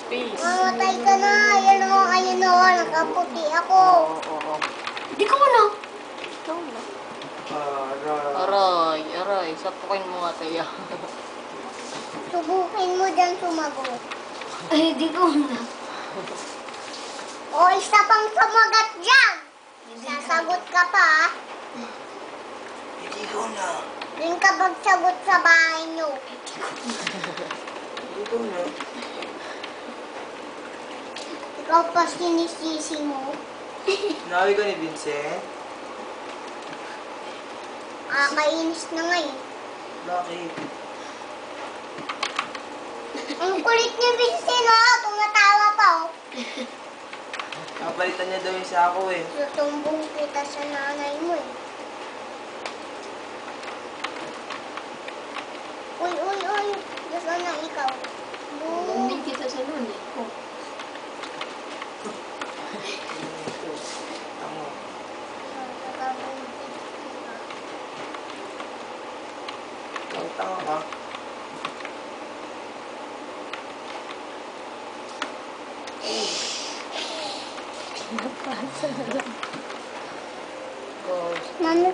Peace. Mamatay ka na. Ayun o, nakaputi ako. Oo. Hindi ko na. Ikaw na. Aray. Aray. Sapukin mo nga, Teya. Subukin mo dyan sumagot. Ay, hindi ko na. O, isa pang sumagat dyan. Sasagot ka pa. Hindi ko na. Doon ka magsagot sa bahay nyo. Hindi ko na. Ikaw pa sinisisi mo. Nawi ka ni Vincent? Kainis na ngayon. Bakit? Ang kulit ni Vincent, oh. Tumatawa pa, oh. Kapalitan niya daw yung sako eh. Tutumbong kita sa nanay mo, eh. Uy. Gusto na ikaw. Bumig kita sa noon eh. Oh. Tama. Tanga ka. Ghost. Mami,